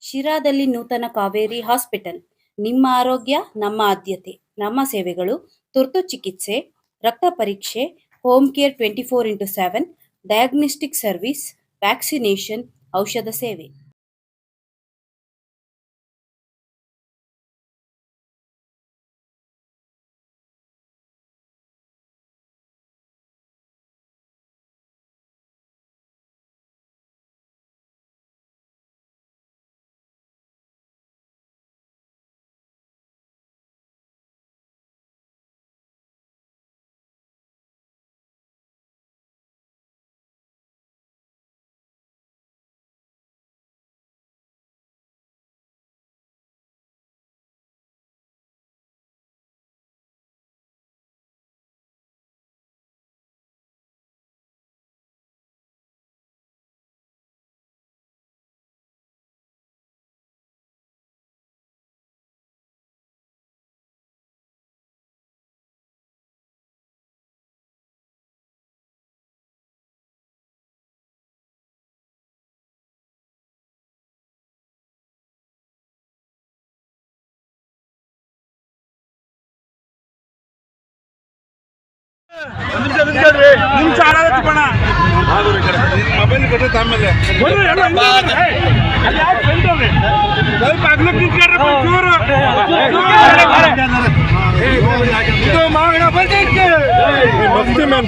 ಶಿರಾದಲ್ಲಿ ನೂತನ ಕಾವೇರಿ ಹಾಸ್ಪಿಟಲ್. ನಿಮ್ಮ ಆರೋಗ್ಯ ನಮ್ಮ ಆದ್ಯತೆ. ನಮ್ಮ ಸೇವೆಗಳು ತುರ್ತು ಚಿಕಿತ್ಸೆ, ರಕ್ತ ಪರೀಕ್ಷೆ, home care 24x7, diagnostic service, vaccination, ಔಷಧ ಸೇವೆ.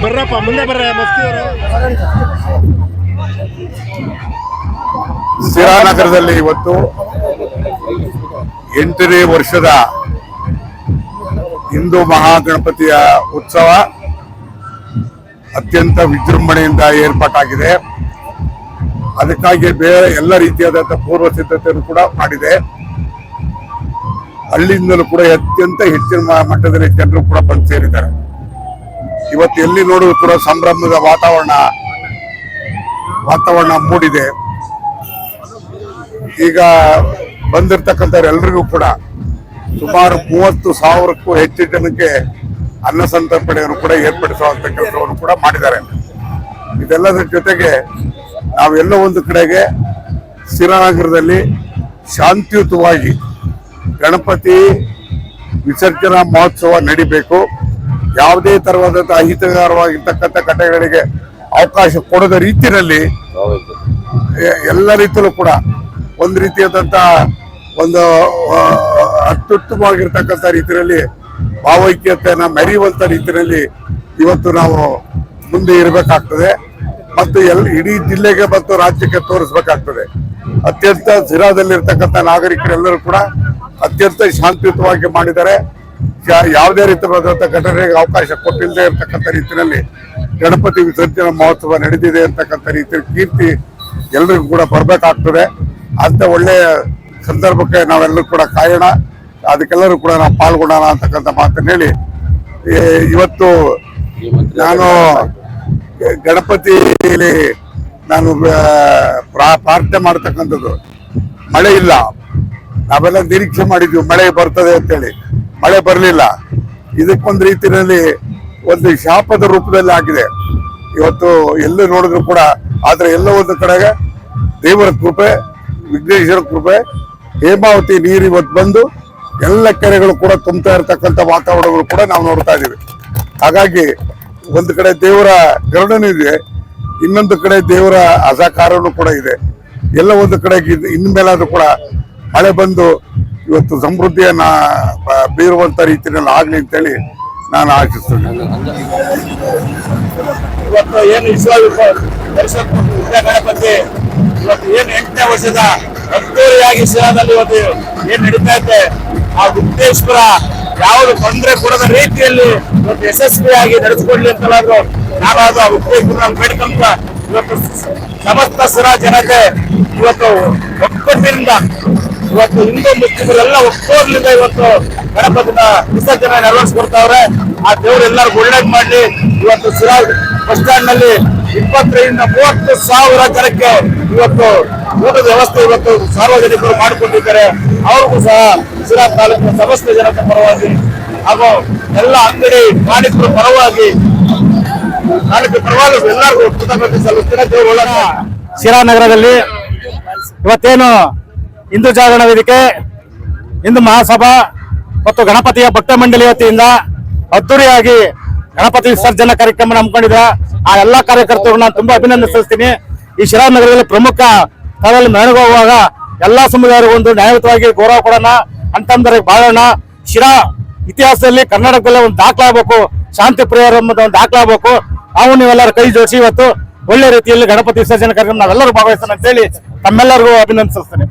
ಬರ್ರಪ್ಪ ಮುಂದೆ ಬರ್ರ ಸಿರಾನಗರದಲ್ಲಿ ಇವತ್ತು 8ನೇ ವರ್ಷದ ಹಿಂದೂ ಮಹಾಗಣಪತಿಯ ಉತ್ಸವ ಅತ್ಯಂತ ವಿಜೃಂಭಣೆಯಿಂದ ಏರ್ಪಾಟಾಗಿದೆ. ಅದಕ್ಕಾಗಿ ಬೇರೆ ಎಲ್ಲ ರೀತಿಯಾದಂತಹ ಪೂರ್ವ ಸಿದ್ಧತೆಯನ್ನು ಕೂಡ ಮಾಡಿದೆ. ಹಳ್ಳಿಯಿಂದಲೂ ಕೂಡ ಅತ್ಯಂತ ಹೆಚ್ಚಿನ ಮಟ್ಟದಲ್ಲಿ ಜನರು ಕೂಡ ಬಂದು ಸೇರಿದ್ದಾರೆ. ಇವತ್ತು ಎಲ್ಲಿ ನೋಡಿದ್ರು ಕೂಡ ಸಂಭ್ರಮದ ವಾತಾವರಣ ಮೂಡಿದೆ. ಈಗ ಬಂದಿರ್ತಕ್ಕಂಥ ಎಲ್ರಿಗೂ ಕೂಡ ಸುಮಾರು 30,000ಕ್ಕೂ ಹೆಚ್ಚು ಜನಕ್ಕೆ ಅನ್ನ ಸಂತರ್ಪಣೆಯನ್ನು ಕೂಡ ಏರ್ಪಡಿಸುವಂತ ಕೆಲಸವನ್ನು ಕೂಡ ಮಾಡಿದ್ದಾರೆ. ಇದೆಲ್ಲದರ ಜೊತೆಗೆ ನಾವೆಲ್ಲ ಒಂದು ಕಡೆಗೆ ಸಿರಾನಗರದಲ್ಲಿ ಶಾಂತಿಯುತವಾಗಿ ಗಣಪತಿ ವಿಸರ್ಜನಾ ಮಹೋತ್ಸವ ನಡಿಬೇಕು. ಯಾವುದೇ ತರವಾದಂತಹ ಅಹಿತಕರವಾಗಿರ್ತಕ್ಕಂಥ ಘಟನೆಗಳಿಗೆ ಅವಕಾಶ ಕೊಡದ ರೀತಿಯಲ್ಲಿ ಎಲ್ಲ ರೀತಿಯಲ್ಲೂ ಕೂಡ ಒಂದು ರೀತಿಯಾದಂತಹ ಒಂದು ಅತ್ಯುತ್ತಮವಾಗಿರ್ತಕ್ಕಂಥ ರೀತಿಯಲ್ಲಿ ಭಾವೈಕ್ಯತೆಯನ್ನ ಮೆರೆಯುವಂತ ರೀತಿಯಲ್ಲಿ ಇವತ್ತು ನಾವು ಮುಂದೆ ಇರಬೇಕಾಗ್ತದೆ ಮತ್ತು ಇಡೀ ಜಿಲ್ಲೆಗೆ ಮತ್ತು ರಾಜ್ಯಕ್ಕೆ ತೋರಿಸಬೇಕಾಗ್ತದೆ. ಅತ್ಯಂತ ಸಿರಾದಲ್ಲಿರ್ತಕ್ಕಂಥ ನಾಗರಿಕರೆಲ್ಲರೂ ಕೂಡ ಅತ್ಯಂತ ಶಾಂತಿಯುತವಾಗಿ ಮಾಡಿದ್ದಾರೆ. ಯಾವುದೇ ರೀತಿಯಾದಂಥ ಘಟನೆಗೆ ಅವಕಾಶ ಕೊಟ್ಟಿಲ್ಲದೆ ಇರತಕ್ಕಂಥ ರೀತಿಯಲ್ಲಿ ಗಣಪತಿ ವಿಸರ್ಜನಾ ಮಹೋತ್ಸವ ನಡೆದಿದೆ ಅಂತಕ್ಕಂಥ ರೀತಿಯ ಕೀರ್ತಿ ಎಲ್ಲರಿಗೂ ಕೂಡ ಬರಬೇಕಾಗ್ತದೆ. ಅಂತ ಒಳ್ಳೆಯ ಸಂದರ್ಭಕ್ಕೆ ನಾವೆಲ್ಲರೂ ಕೂಡ ಕಾಯೋಣ, ಅದಕ್ಕೆಲ್ಲರೂ ಕೂಡ ನಾವು ಪಾಲ್ಗೊಳ್ಳೋಣ ಅಂತಕ್ಕಂಥ ಮಾತನ್ನು ಹೇಳಿ ಇವತ್ತು ನಾನು ಗಣಪತಿಯಲ್ಲಿ ನಾನು ಪ್ರಾರ್ಥನೆ ಮಾಡತಕ್ಕಂಥದ್ದು. ಮಳೆ ಇಲ್ಲ, ನಾವೆಲ್ಲ ನಿರೀಕ್ಷೆ ಮಾಡಿದ್ವಿ ಮಳೆ ಬರ್ತದೆ ಅಂತೇಳಿ, ಮಳೆ ಬರಲಿಲ್ಲ. ಇದಕ್ಕೊಂದು ರೀತಿಯಲ್ಲಿ ಒಂದು ಶಾಪದ ರೂಪದಲ್ಲಿ ಆಗಿದೆ ಇವತ್ತು ಎಲ್ಲೂ ನೋಡಿದ್ರು ಕೂಡ. ಆದ್ರೆ ಎಲ್ಲ ಒಂದು ಕಡೆಗೆ ದೇವರ ಕೃಪೆ, ವಿಘ್ನೇಶ್ವರ ಕೃಪೆ, ಹೇಮಾವತಿ ನೀರು ಇವತ್ತು ಬಂದು ಎಲ್ಲ ಕೆರೆಗಳು ಕೂಡ ತುಂಬ್ತಾ ಇರತಕ್ಕಂಥ ವಾತಾವರಣಗಳು ಕೂಡ ನಾವು ನೋಡ್ತಾ ಇದೀವಿ. ಹಾಗಾಗಿ ಒಂದು ಕಡೆ ದೇವರ ಕರುಣೆನೂ ಇದೆ, ಇನ್ನೊಂದು ಕಡೆ ದೇವರ ಅಸಹಕಾರನೂ ಕೂಡ ಇದೆ. ಎಲ್ಲ ಒಂದು ಕಡೆಗೆ ಇನ್ಮೇಲಾದ್ರೂ ಕೂಡ ಮಳೆ ಬಂದು ಇವತ್ತು ಸಮೃದ್ಧಿಯನ್ನ ಬೀರುವಂತ ರೀತಿಯಲ್ಲಿ ಆಗ್ಲಿ ಅಂತೇಳಿ ನಾನು ಆಶಿಸ್ತೇನೆ. ಇವತ್ತು ಏನು ಗಣಪತಿ ಇವತ್ತು ಏನು 8ನೇ ವರ್ಷದ ಅದ್ದೂರಿಯಾಗಿ ಶಿರಾದಲ್ಲಿ ಇವತ್ತು ಏನ್ ನಡೀತಾ ಇದೆ, ಆ ಗುಪ್ತೇಶ್ವರ ಯಾವುದು ತೊಂದರೆ ಕೊಡದ ರೀತಿಯಲ್ಲಿ ಇವತ್ತು ಯಶಸ್ವಿಯಾಗಿ ನಡೆಸಿಕೊಳ್ಳಿ ಅಂತಲಾದ್ರು ನಾವಾದ್ರು ಆ ಗುಪ್ತೇಶ್ವರ ಬೇಡ್ಕೊಂತ ಇವತ್ತು ಸಮಸ್ತ ಶಿರಾ ಜನತೆ ಇವತ್ತು ಒಕ್ಕಟ್ಟಿನಿಂದ ಇವತ್ತು ಹಿಂದೂ ಮುಸ್ಲಿಮರೆಲ್ಲ ಒಕ್ಕೋರ್ಲಿಂದ ಇವತ್ತು ಗಣಪತಿನ ವಿಸರ್ಜನೆ ನೆರವೇರಿಸ್ಕೊಡ್ತಾವ್ರೆ. ಆ ದೇವರು ಎಲ್ಲರಿಗೂ ಒಳ್ಳೇದ್ ಮಾಡ್ಲಿ. ಇವತ್ತು ಶಿರಾ ಬಸ್ ಸ್ಟ್ಯಾಂಡ್ ನಲ್ಲಿ 20ರಿಂದ 30,000 ಜನಕ್ಕೆ ಇವತ್ತು ಊಟದ ವ್ಯವಸ್ಥೆ ಇವತ್ತು ಸಾರ್ವಜನಿಕರು ಮಾಡಿಕೊಂಡಿದ್ದಾರೆ. ಅವ್ರಿಗೂ ಸಹ ಶಿರಾ ತಾಲೂಕಿನ ಸಮಸ್ತ ಜನತೆ ಪರವಾಗಿ ಹಾಗೂ ಎಲ್ಲ ಅಂಗಡಿ ಮಾಲೀಕರ ಪರವಾಗಿ ಎಲ್ಲರಿಗೂ ಕೃತಜ್ಞತೆ ಸಲ್ಲಿಸ್ತೀನಿ. ಶಿರಾ ನಗರದಲ್ಲಿ ಇವತ್ತೇನು ಹಿಂದೂ ಜಾಗರಣ ವೇದಿಕೆ, ಹಿಂದೂ ಮಹಾಸಭಾ ಮತ್ತು ಗಣಪತಿಯ ಭಕ್ತ ಮಂಡಳಿ ವತಿಯಿಂದ ಅದ್ದೂರಿಯಾಗಿ ಗಣಪತಿ ವಿಸರ್ಜನಾ ಕಾರ್ಯಕ್ರಮ ಹಮ್ಮಿಕೊಂಡಿದೆ. ಆ ಎಲ್ಲಾ ಕಾರ್ಯಕರ್ತರು ನಾನು ತುಂಬಾ ಅಭಿನಂದನೆ ಸಲ್ಲಿಸ್ತೀನಿ. ಈ ಶಿರಾ ನಗರದಲ್ಲಿ ಪ್ರಮುಖ ಸ್ಥಳದಲ್ಲಿ ಮೆರವಣಿಗೆ ಹೋಗುವಾಗ ಎಲ್ಲಾ ಸಮುದಾಯರಿಗೂ ಒಂದು ನ್ಯಾಯಯುತವಾಗಿ ಗೌರವ ಕೊಡೋಣ, ಅಂತಂದ್ರೆ ಬಾಳೋಣ. ಶಿರಾ ಇತಿಹಾಸದಲ್ಲಿ ಕರ್ನಾಟಕದಲ್ಲಿ ಒಂದು ದಾಖಲಾಗಬೇಕು, ಶಾಂತಿ ಪ್ರಿಯರ ಒಂದು ದಾಖಲಾಗಬೇಕು. ನಾವು ನೀವೆಲ್ಲರೂ ಕೈ ಜೋಡಿಸಿ ಇವತ್ತು ಒಳ್ಳೆ ರೀತಿಯಲ್ಲಿ ಗಣಪತಿ ವಿಸರ್ಜನೆ ಕಾರ್ಯಕ್ರಮ ನಾವೆಲ್ಲರೂ ಭಾಗವಹಿಸೋಣ ಅಂತ ಹೇಳಿ ತಮ್ಮೆಲ್ಲರಿಗೂ ಅಭಿನಂದಿಸ್ತೇನೆ.